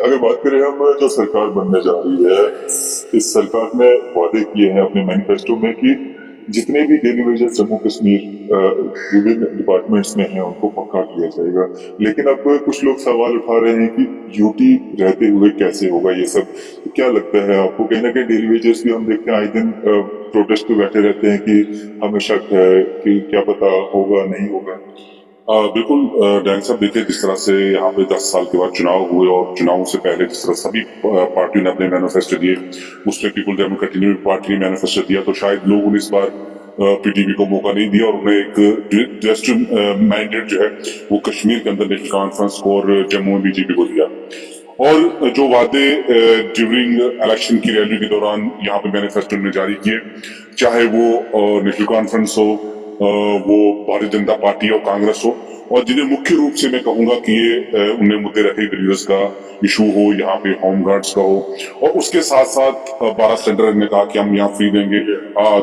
अगर बात करें हम जो सरकार बनने जा रही है, इस सरकार ने वादे किए हैं अपने मैनिफेस्टो में कि जितने भी डेली वेजेस जम्मू कश्मीर विभिन्न डिपार्टमेंट्स में हैं उनको पक्का किया जाएगा। लेकिन अब कुछ लोग सवाल उठा रहे हैं कि यूटी रहते हुए कैसे होगा ये सब। तो क्या लगता है आपको? कहीं ना कहीं डेली वेजेस भी हम देखते हैं आए दिन प्रोटेस्ट पे बैठे रहते हैं कि हमें शक है कि क्या पता होगा नहीं होगा। बिल्कुल डैन साहब, देखिए जिस तरह से यहाँ पे 10 साल के बाद चुनाव हुए और चुनाव से पहले जिस तरह सभी पार्टियों ने अपने मैनिफेस्टो दिए, उसमें पीपल डेमोक्रेटिक पार्टी ने मैनिफेस्टो दिया, तो शायद लोगों ने इस बार पीडीपी को मौका नहीं दिया और उन्हें एक जस्ट मैंडेट जो है वो कश्मीर के अंदर नेशनल कॉन्फ्रेंस को और जम्मू में बीजेपी को दिया। और जो वादे ड्यूरिंग इलेक्शन की रैली के दौरान यहाँ पे मैनिफेस्टो ने जारी किए, चाहे वो नेशनल कॉन्फ्रेंस हो, वो भारतीय जनता पार्टी और कांग्रेस हो, और जिन्हें मुख्य रूप से मैं कहूंगा कि ये उन्हें मुद्दे रखे गरीबस का इशू हो, यहाँ पे होम गार्ड्स का हो, और उसके साथ साथ 12 सेंटर ने कहा कि हम यहाँ फ्री देंगे,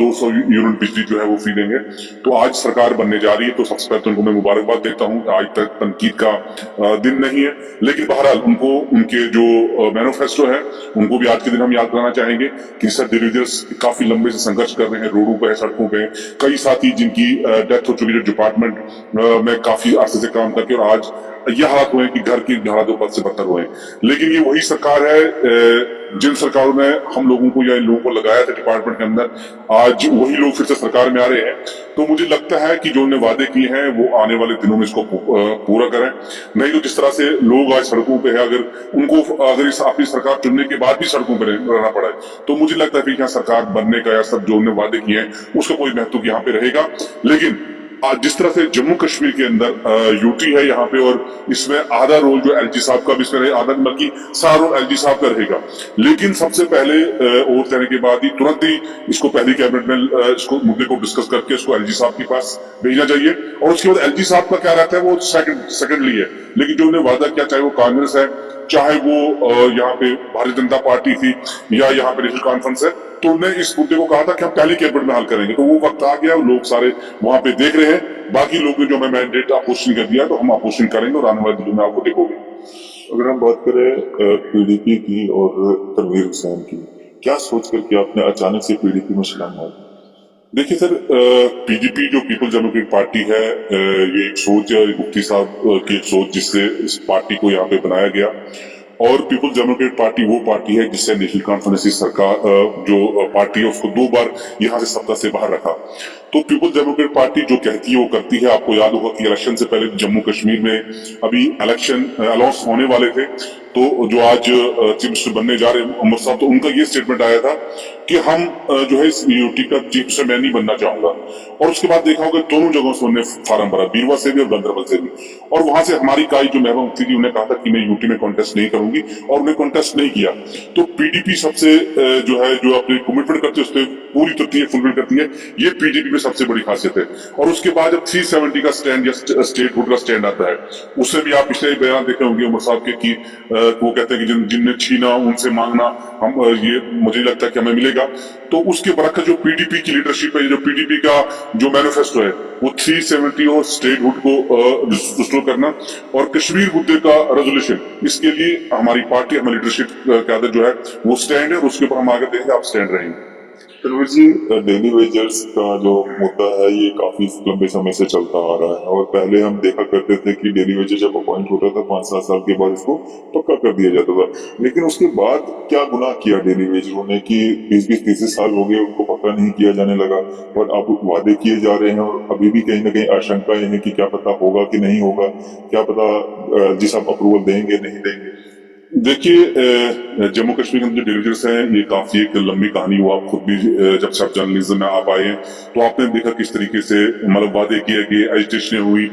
200 यूनिट बिजली जो है वो फ्री देंगे। तो आज सरकार बनने जा रही है, तो सबसे पहले तो उनको मैं मुबारकबाद देता हूँ। आज तक तनकीद का दिन नहीं है, लेकिन बहरहाल उनको उनके जो मैनिफेस्टो है उनको भी आज के दिन हम याद कराना चाहेंगे कि सब डिलीवर्स काफी लंबे से संघर्ष कर रहे हैं, रोडों पे, सड़कों पे। कई साथी जिनकी डेथ हो चुकी है डिपार्टमेंट में काफी अरसे से काम करके, और आज यह हालात हुए कि घर की हालात बद से बदतर हुए। लेकिन ये वही सरकार है जिन सरकारों ने हम लोगों को या इन लोगों को लगाया था डिपार्टमेंट के अंदर, आज वही लोग फिर से सरकार में आ रहे हैं। तो मुझे लगता है कि जो उन्होंने वादे किए हैं वो आने वाले दिनों में इसको पूरा करें। नहीं तो जिस तरह से लोग आज सड़कों पे है, अगर उनको अगर इस अपनी सरकार चुनने के बाद भी सड़कों पर रहना पड़ा है, तो मुझे लगता है कि यहाँ सरकार बनने का या सब जो उन्होंने वादे किए हैं उसका कोई महत्व यहाँ पे रहेगा। लेकिन आज जिस तरह से जम्मू कश्मीर के अंदर यूटी है यहाँ पे, और इसमें आधा रोल जो एलजी साहब का भी इसमें रहे, आधा बल्कि सारा रोल एलजी साहब का रहेगा। लेकिन सबसे पहले वोट देने के बाद ही तुरंत ही इसको पहली कैबिनेट में इसको मुद्दे को डिस्कस करके इसको एलजी साहब के पास भेजना चाहिए, और उसके बाद एलजी साहब का क्या रहता है वो सेकंडली है। लेकिन जो उन्होंने वादा किया, चाहे वो कांग्रेस है, चाहे वो यहाँ पे भारतीय जनता पार्टी थी, या यहाँ पे नेशनल कॉन्फ्रेंस है, तो उन्होंने इस मुद्दे को कहा था कि हम पहली कैबिनेट में हल करेंगे। तो वो वक्त आ गया, लोग सारे वहां पे देख रहे हैं। बाकी लोग ने जो हमें मैंडेट अपोजिशन कर दिया, तो हम अपोजिशन करेंगे और आने वाले दिनों में आपको देखोगे। अगर हम बात करें पीडीपी की और तनवीर हुसैन की, क्या सोच करके आपने अचानक से पीडीपी में छलांग मारी? देखिए सर, पीडीपी जो पीपल डेमोक्रेटिक पार्टी है, ये एक सोच है मुफ्ती साहब की, एक सोच जिससे इस पार्टी को यहाँ पे बनाया गया। और पीपल डेमोक्रेटिक पार्टी वो पार्टी है जिससे नेशनल कॉन्फ्रेंस की सरकार जो पार्टी है उसको 2 बार यहाँ से सत्ता से बाहर रखा। तो पीपल डेमोक्रेटिक पार्टी जो कहती है वो करती है। आपको याद होगा कि इलेक्शन से पहले जम्मू कश्मीर में अभी इलेक्शन अनाउंस होने वाले थे, तो जो आज चीफ मिनिस्टर बनने जा रहे हैं अमर साहब, तो उनका ये स्टेटमेंट आया था कि हम जो है इस यूटी का चीफ मिनिस्टर मैं नहीं बनना चाहूंगा। और उसके बाद देखा होगा दोनों जगहों से उन्होंने फार्म भरा, बीरवा से भी और गंदरबल से भी। और वहां से हमारी काई जो महबूब मुफ्ती थी, उन्हें कहा था कि मैं यूटी में कॉन्टेस्ट नहीं करूंगी, और उन्हें कॉन्टेस्ट नहीं किया। तो पीडीपी सबसे जो है जो अपने कमिटमेंट करती है उस पर पूरी तरह फुलफिल करती है, ये पीडीपी में सबसे बड़ी खासियत है। और उसके बाद जब 370 का स्टैंड या स्टेटहुड का स्टैंड आता है, उससे भी आप पिछले बयान देखे होंगे उमर साहब के कि वो कहते हैं कि जिनने छीना उनसे मांगना हम ये मुझे लगता है कि हमें मिलेगा। तो उसके बरकत जो पीडीपी की लीडरशिप है, जो पीडीपी का जो मैनिफेस्टो है, वो 370 और स्टेटहुड को रिस्टोर करना और कश्मीर मुद्दे का रेजोल्यूशन, इसके लिए हमारी पार्टी, हमारी लीडरशिप का जो है वो स्टैंड है, और उसके ऊपर हम आगे देखेंगे आप स्टैंड रहेंगे। तनवीर जी, डेली वेजर्स का जो मुद्दा है ये काफी लंबे समय से चलता आ रहा है, और पहले हम देखा करते थे कि डेली वेजर जब अपॉइंट होता था 5-7 साल के बाद इसको पक्का कर दिया जाता था। लेकिन उसके बाद क्या गुनाह किया डेली वेजरों ने कि 20-30 साल हो गए उनको पक्का नहीं किया जाने लगा, और अब वादे किए जा रहे हैं, और अभी भी कहीं ना कहीं आशंकाएं हैं कि क्या पता होगा कि नहीं होगा, क्या पता जिस आप अप्रूवल देंगे नहीं देंगे। देखिए जम्मू कश्मीर के अंदर जो डिलीवरीज हैं ये काफी एक लंबी कहानी हुआ। आप खुद भी जब से आप जर्नलिज्म में आप आए हैं तो आपने देखा किस तरीके से मतलब वादे किए गए, एजिटेशन हुई,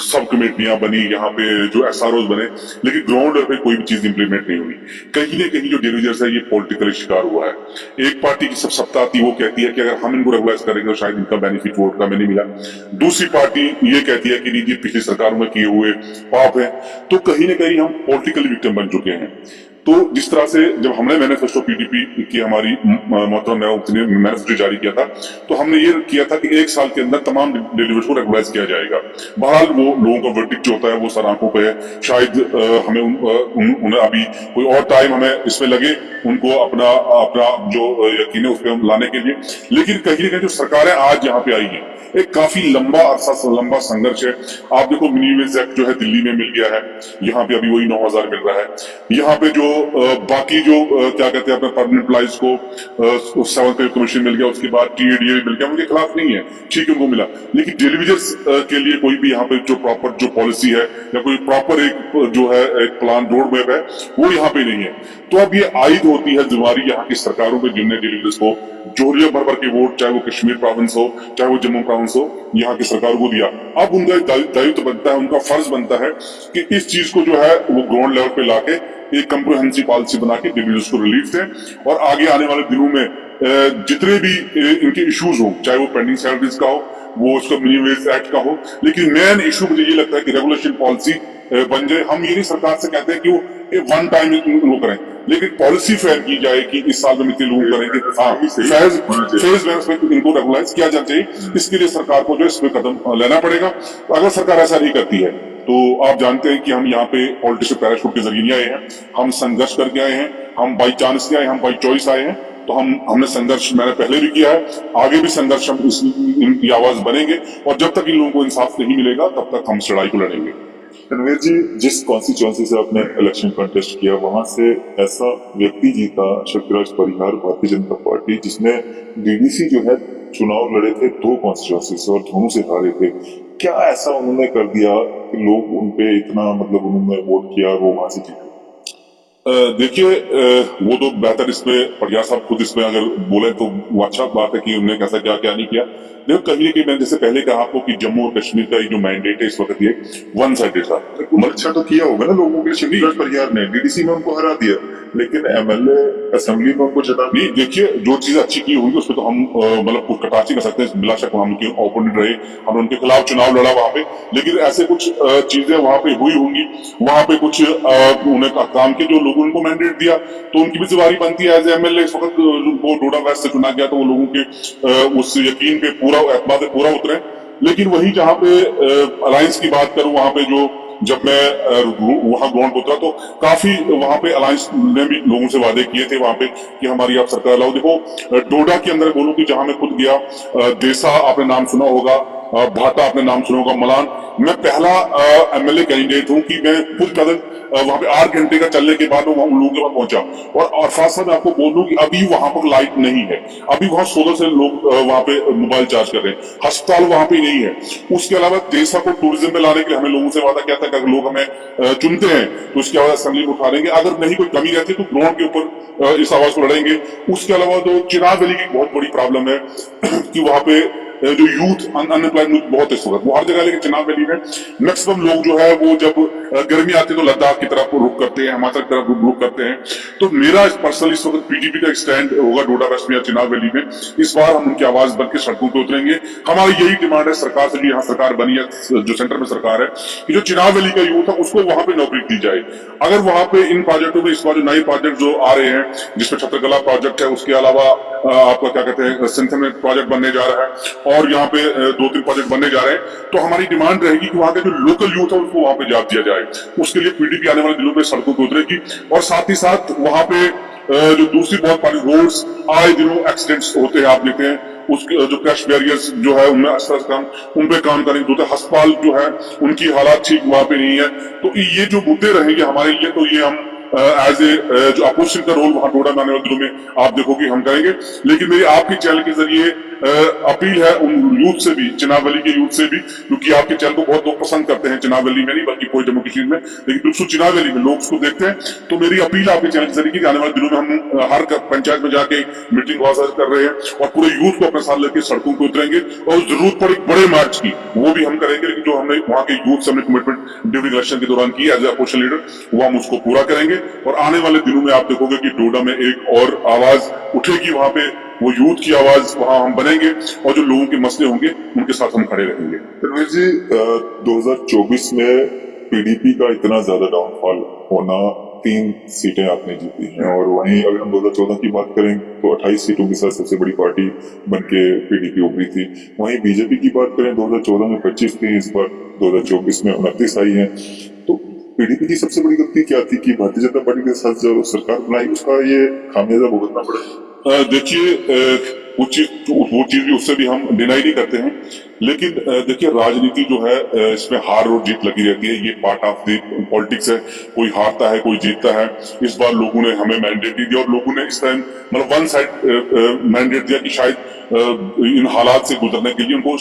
सब कमेटियां बनी, यहाँ पे जो एसआरओ बने, लेकिन ग्राउंड पे कोई भी चीज इंप्लीमेंट नहीं हुई। कहीं ना कहीं जो डिलीवरीज है ये पॉलिटिकल शिकार हुआ है। एक पार्टी की सब सत्ता आती है, वो कहती है कि अगर हम इनको रेगुलाइज करेंगे तो शायद इनका बेनिफिट वोट का में नहीं मिला। दूसरी पार्टी ये कहती है कि नहीं, पिछली सरकारों में किए हुए पाप है। तो कहीं ना कहीं हम पॉलिटिकल विक्टिम बन चुके हैं। तो जिस तरह से जब हमने मैनिफेस्टो पीडीपी की हमारी मोहतरम मायावती ने मैनिफेस्टो जारी किया था, तो हमने ये किया था कि 1 साल के अंदर तमाम डेलीवेज को रेगुलाइज किया जाएगा। बहरहाल वो लोगों का वर्डिक्ट जो होता है वो सर आंखों पे है। शायद हमें उन्हें अभी कोई और टाइम हमें इसमें लगे उनको अपना अपना जो यकीन है उस पर लाने के लिए। लेकिन कहीं ना कहीं जो सरकारें आज यहाँ पे आई है, एक काफी लंबा अरसा लंबा संघर्ष है। आप देखो मिनी वेज एक्ट जो है दिल्ली में मिल गया है, यहाँ पे अभी वही 9,000 मिल रहा है। यहाँ पे जो बाकी जो क्या कहते हैं अपने परमानेंट एम्प्लॉइज को 7th पे कमीशन मिल गया, उसके बाद टीएडीए मिल गया, उनके खिलाफ नहीं है, ठीक है उनको मिला। लेकिन डेलीवेजर्स के लिए कोई भी यहाँ पे जो प्रॉपर जो पॉलिसी है या कोई प्रॉपर एक जो है एक प्लान रोड मैप है वो यहाँ पे नहीं है। तो अब ये आयद होती है जिम्मेदारी यहाँ की सरकारों पे, जिनने डेलीवेजर्स को जोरिया भर भर के वोट, चाहे वो कश्मीर प्रोविंस हो चाहे वो जम्मू प्रोविंस हो, यहाँ की सरकार को दिया। अब उनका दायित्व बनता है, उनका फर्ज बनता है कि इस चीज को जो है वो ग्राउंड लेवल पे लाके एक कंप्रिहेंसिव पॉलिसी बना के डेलीवेजर्स को रिलीफ दें। और आगे आने वाले दिनों में जितने भी इनके इश्यूज हो, चाहे वो पेंडिंग सैलरीज का हो, वो उसका मिनी वेज एक्ट का हो, लेकिन मेन इशू मुझे ये लगता है कि रेगुलेशन पॉलिसी बन जाए। हम ये नहीं सरकार से कहते हैं कि वो वन टाइम वो करें, लेकिन पॉलिसी फेयर की जाए कि इस साल में इतने लोग करेंगे। हाँ, फेज में इनको रेगुलाइज किया जाना चाहिए। इसके लिए सरकार को जो इस पे कदम लेना पड़ेगा। अगर सरकार ऐसा नहीं करती है तो आप जानते हैं कि हम यहाँ पे पॉलिटिक्स पैराशूट के जरिए नहीं आए हैं, हम संघर्ष करके आए हैं, हम बाई चांस नहीं आए, हम बाई चॉइस आए हैं। तो हमने संघर्ष मैंने पहले भी किया है, आगे भी संघर्ष हम इनकी आवाज बनेंगे, और जब तक इन लोगों को इंसाफ नहीं मिलेगा तब तक हम लड़ाई को लड़ेंगे। रणवीर जी, जिस कॉन्स्टिट्यूएंसी से आपने इलेक्शन कंटेस्ट किया, वहां से ऐसा व्यक्ति जीता, शक्तिराज परिहार, भारतीय जनता पार्टी, जिसने डीडीसी जो है चुनाव लड़े थे 2 कॉन्स्टिट्यूएंसी से और दोनों से हारे थे। क्या ऐसा उन्होंने कर दिया कि लोग उनपे इतना मतलब उन्होंने वोट किया और वो वहां से जीते? देखिए, वो तो बेहतर इसमें पटियाला साहब खुद इसमें अगर बोले तो वो अच्छा बात है कि उन्होंने कैसा क्या क्या नहीं किया। देखो कहीं कि मैंने जैसे पहले कहा आपको कि जम्मू और कश्मीर का जो मैंडेट है इस वक्त ये वन साइडेड था। अच्छा तो किया होगा ना लोगों के लिए। शक्तिराज परिहार ने डीडीसी में उनको हरा दिया, लेकिन एमएलए असेंबली में उनको जिता नहीं। देखिए, जो चीज अच्छी की होंगी उसमें तो हम मतलब कटाची कर सकते हैं, बिला शक हम उनके ओपोनेंट रहे, हमने उनके खिलाफ चुनाव लड़ा वहां पे। लेकिन ऐसे कुछ चीजें वहां पे हुई होंगी, वहां पे कुछ उन्हें काम के जो लोगों को मैंडेट दिया तो उनकी भी जिम्मेदारी बनती है एज एमएलए। इस वक्त वो डोडा वेस्ट से चुना गया तो वो लोगों के उस यकीन पे पूरा एतमाद पे पूरा उतरे। लेकिन वही जहां पे अलायंस की बात करूं, वहां पे जो जब मैं वहां ग्राउंड पे उतरा तो काफी वहां पे अलायंस ने भी लोगों से वादे किए थे वहां पे कि हमारी आप सरकार लाओ। देखो डोडा के अंदर बोलूं कि जहां मैं खुद गया, देसा आपने नाम सुना होगा, भाटा आपने नाम सुना होगा, मलान, मैं पहला एमएलए कैंडिडेट हूं कि मैं खुद पैदल वहां पे 8 घंटे का चलने के बाद वहां लोगों के पास पहुंचा। और साथ साथ आपको बोल दूं कि अभी वहां पर लाइट नहीं है, अभी वहां 16 से लोग वहां पे मोबाइल चार्ज कर रहे हैं, अस्पताल वहां पे नहीं है। उसके अलावा देशा को टूरिज्म में लाने के लिए हमें लोगों से वादा किया था कि अगर लोग हमें चुनते हैं तो इसकी आवाज असेंबली में उठा लेंगे, अगर नहीं कोई कमी रहती तो ग्राउंड के ऊपर इस आवाज को लड़ेंगे। उसके अलावा जो चिनाब वैली की बहुत बड़ी प्रॉब्लम है कि वहां पे जो यूथ अनएम्प्लॉयड यूथ बहुत है इस वक्त, वो हर जगह, लेकिन चिनाब वैली में मैक्सिमम लोग जो है वो जब गर्मी आती है तो लद्दाख की तरफ रुख करते हैं, हिमाचल की तरफ रुख करते हैं। तो मेरा पर्सनली इस वक्त पीडीपी का स्टैंड होगा डोडा वेस्ट में या चिनाब वैली में। इस बार हम उनकी आवाज बन के सड़कों पे उतरेंगे। हमारी यही डिमांड है सरकार से, यहाँ सरकार बनी है, जो सेंटर में सरकार है, कि जो चिनाब वैली का यूथ है उसको वहां पे नौकरी दी जाए। अगर वहां पे इन प्रोजेक्टों में इस बार जो नए प्रोजेक्ट जो आ रहे हैं, जिसमें छत्रकला प्रोजेक्ट है, उसके अलावा आपका क्या कहते हैं सिंथन में प्रोजेक्ट बनने जा रहा है और यहाँ पे 2-3 प्रोजेक्ट बनने जा रहे हैं, तो हमारी डिमांड रहेगी कि वहां के जो लोकल यूथ है उसको वहां पे जॉब दिया जाए। उसके लिए पीडीपी आने वाले दिनों में सड़कों पर उतरेगी। और साथ ही साथ वहां पे जो दूसरी बहुत सारी रोड्स आए दिनों एक्सीडेंट्स होते हैं, आप देखते हैं, उसके जो क्रैश बैरियर्स जो है उनमें उन पे काम करेंगे। तो अस्पताल जो है उनकी हालात ठीक वहां पे नहीं है। तो ये जो मुद्दे रहेंगे हमारे लिए, तो ये हम एज ए जो अपोजिशन का रोल वहां डोडा में आने वाले दिनों में आप देखोगे हम करेंगे। लेकिन मेरी आपके चैनल के जरिए अपील है उन यूथ से भी, चिनाब वैली के यूथ से भी, क्योंकि आपके चैनल को बहुत लोग पसंद करते हैं, चिनाब वैली में नहीं बल्कि पूरे जम्मू कश्मीर में, लेकिन दोस्तों चिनाब वैली में लोग उसको देखते हैं। तो मेरी अपील आपके चैनल के जरिए कि आने वाले दिनों में हम हर पंचायत में जाके मीटिंग कर रहे हैं और पूरे यूथ को अपने साथ लेकर सड़कों पर उतरेंगे और जरूरत पड़े बड़े मार्च की वो भी हम करेंगे। लेकिन जो हमने वहां के यूथ से हमने कमिटमेंट ड्यूरिंग इलेक्शन के दौरान की एज ए अपोजिशन लीडर, वो हम उसको पूरा करेंगे। और आने वाले दिनों में आप देखोगे कि डोडा में एक और आवाज उठेगी, वहां पे वो यूथ की आवाज वहां हम बनेंगे और जो लोगों के मसले होंगे उनके साथ हम खड़े रहेंगे। रणवीर जी, 2024 में पीडीपी का इतना ज्यादा डाउनफॉल होना 3 सीटें आपने जीती हैं और वहीं अगर हम 2014 की बात करें तो 28 सीटों के साथ सबसे बड़ी पार्टी बनके पीडीपी उभरी थी। वहीं बीजेपी की बात करें 2014 में 25 थी, इस बार 2024 में 29 आई है। तो पीडीपी की सबसे बड़ी गलती क्या थी कि भारतीय जनता पार्टी के साथ जो सरकार बनाई उसका ये खामियाजा भुगतना पड़ा? देखिए वो चीज भी उससे भी हम डिनाई नहीं करते हैं, लेकिन देखिए राजनीति जो है इसमें हार और जीत लगी रहती है, ये पार्ट ऑफ द पॉलिटिक्स है। कोई हारता है कोई जीतता है। इस बार लोगों ने हमें मैंडेट दिया और लोगों ने इस टाइम मतलब वन साइड मैंडेट दिया कि शायद इन हालात से गुजरने के लिए उनको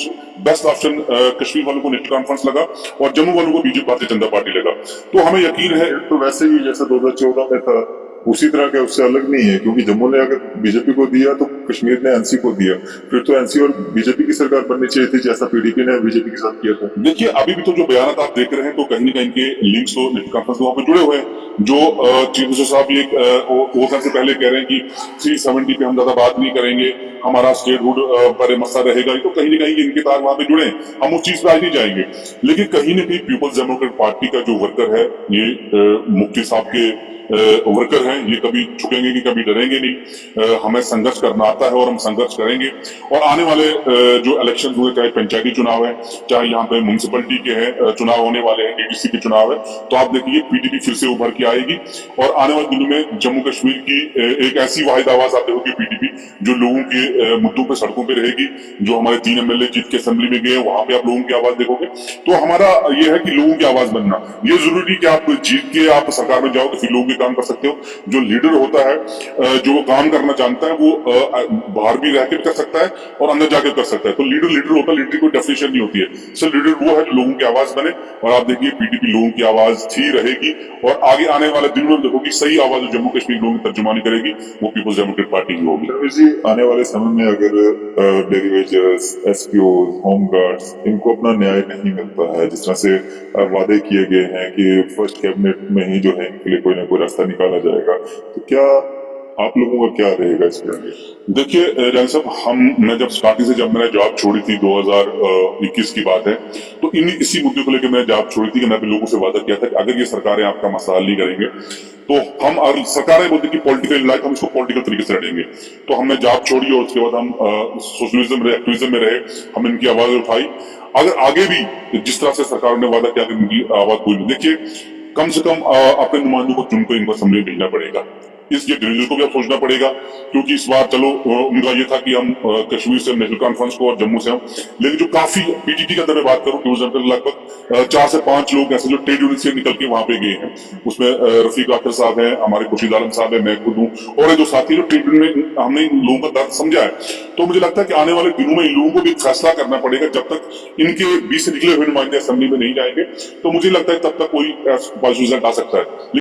बेस्ट ऑप्शन कश्मीर वालों को नेशनल कॉन्फ्रेंस लगा और जम्मू वालों को बीजेपी भारतीय जनता पार्टी लगा। तो हमें यकीन है तो वैसे ही जैसा 2014 में था उसी तरह का, उससे अलग नहीं है, क्योंकि जम्मू ने अगर बीजेपी को दिया तो कश्मीर ने एनसी को दिया, फिर तो एनसी और बीजेपी की सरकार बननी चाहिए थी जैसा पीडीपी ने बीजेपी के साथ किया था। देखिए अभी भी तो जो बयान आप देख रहे हैं तो कहीं ना कहीं इनके लिंक्स तो नेशनल कॉन्फ्रेंस वहां पे जुड़े हुए हैं। जो चीफ मिनिस्टर साहब भी एक से पहले कह रहे हैं कि 370 पे हम ज्यादा बात नहीं करेंगे, हमारा स्टेटहुड पर मसला रहेगा, तो कहीं ना कहीं इनके तार वहां पे जुड़े। हम उस चीज पे आज नहीं जाएंगे, लेकिन कहीं ना कहीं पीपल्स डेमोक्रेटिक पार्टी का जो वर्कर है, ये मुफ्ती साहब के वर्कर हैं, ये कभी झुकेंगे कि कभी डरेंगे नहीं। हमें संघर्ष करना आता है और हम संघर्ष करेंगे। और आने वाले जो इलेक्शन हुए, चाहे पंचायती चुनाव है, चाहे यहाँ पे म्यूनिसिपलिटी के हैं चुनाव होने वाले हैं, डीडीसी के चुनाव है, तो आप देखिए पीडीपी फिर से उभर के आएगी और आने वाले दिनों में जम्मू कश्मीर की एक ऐसी वाहिद आवाज आते होगी पीडीपी, जो लोगों के मुद्दों पे सड़कों पे रहेगी। जो हमारे 3 एमएलए जीत के असेंबली में गए, वहां पे आप लोगों की आवाज देखोगे। तो हमारा ये है कि लोगों की आवाज बनना। ये जरूरी कि आप जीत के आप सरकार में जाओ तो फिर लोगों काम कर सकते हो। जो लीडर होता है जो काम करना जानता है, वो बाहर भी रह के कर सकता है और अंदर जाके कर सकता है। तो लीडर होता है, लीडर की कोई डेफिनेशन नहीं होती है। सिर्फ लीडर वो है जो लोगों की आवाज बने। और आप देखिए पीडीपी लोगों की आवाज थी, रहेगी और आगे आने वाले दिनों में देखोगी सही आवाज जो जम्मू कश्मीर लोगों की तर्जुमानी करेगी वो पीपल्स डेमोक्रेटिक पार्टी की होगी। रमेश जी, आने वाले समय में अगर daily wagers, SPO, home guards, इनको अपना न्याय नहीं मिलता है, जिस तरह से वादे किए गए हैं कि फर्स्ट कैबिनेट में ही जो है इनके लिए कोई ना कोई रास्ता निकाला जाएगा, तो क्या आप लोगों का क्या रहेगा इस पर? देखिए जान साहब, मैं जब स्टार्टिंग से जब मैंने जॉब छोड़ी थी 2021 की बात है, तो इसी मुद्दे को लेकर मैंने जॉब छोड़ी थी कि मैंने लोगों से वादा किया था कि अगर ये सरकारें आपका मसला हल नहीं करेंगे तो हम, और सरकारें बोलती कि पॉलिटिकल लाइफ, हम इसको पॉलिटिकल तरीके से लड़ेंगे। तो हमने जॉब छोड़ी और उसके बाद हम सोशलिज्म एक्टिविज्म में रहे, हम इनकी आवाज उठाई। अगर आगे भी जिस तरह से सरकारों ने वादा किया कि इनकी आवाज कोई नहीं, देखिए कम से कम अपने नुमाइंदों को चुनकर इनको असेंबली में भेजना पड़ेगा। इसके डिवीजन को भी अब सोचना पड़ेगा, क्योंकि इस बार चलो उनका ये था कि हम कश्मीर से नेशनल कॉन्फ्रेंस को और जम्मू से हम, लेकिन जो काफी पीटीटी की अगर मैं बात करूं तो लगभग 4 से 5 लोग ऐसे जो ट्रेड यूनियन से निकल के वहां पे गए हैं। उसमें रफीक आखिर साहब हैं, हमारे खुर्शीद आलम साहब है, मैं खुद हूँ और जो साथी जो ट्रेड यूनियन में हमने इन लोगों का दर्द समझा है। तो मुझे लगता है कि आने वाले दिनों में इन लोगों को भी फैसला करना पड़ेगा। जब तक इनके बीच से निकले हुए नुमाइंदे असेंबली में नहीं जाएंगे तो मुझे लगता है तब तक कोई रिजल्ट आ सकता है।